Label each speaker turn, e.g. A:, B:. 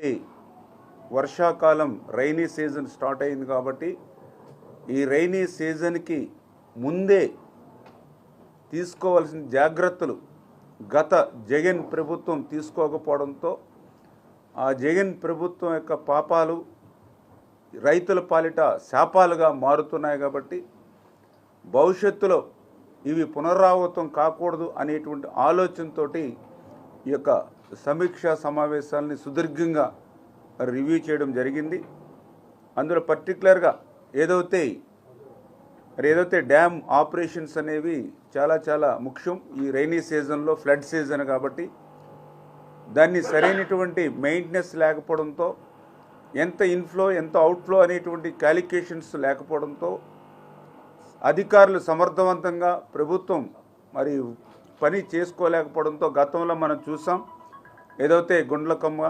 A: ఈ వర్షాకాలం rainy season start అయింది కాబట్టి ఈ రైనీ సీజన్కి ముందే తీసుకోవాల్సిన జాగ్రత్తలు గత జగన్ ప్రభుత్వం తీసుకోకపోవడంతో ఆ జగన్ ప్రభుత్వం యొక్క పాపాలు రైతుల పాలిట శాపాలుగా మారుతున్నాయి. కాబట్టి భవిష్యత్తులో ఇవి పునరావృతం కాకూడదు అనేటువంటి ఆలోచనతోటి ఈ యొక్క సమీక్షా సమావేశాలని సుదీర్ఘంగా రివ్యూ చేయడం జరిగింది. అందులో పర్టికులర్గా ఏదైతే డ్యామ్ ఆపరేషన్స్ అనేవి చాలా ముఖ్యం. ఈ రైనీ సీజన్లో ఫ్లడ్ సీజన్ కాబట్టి దాన్ని సరైనటువంటి మెయింటెనెన్స్ లేకపోవడంతో, ఎంత ఇన్ఫ్లో ఎంత అవుట్ఫ్లో అనేటువంటి క్యాలిక్యులేషన్స్ లేకపోవడంతో, అధికారులు సమర్థవంతంగా ప్రభుత్వం పని చేసుకోలేకపోవడంతో గతంలో మనం చూసాం. ఏదైతే గుండ్లకమ్మ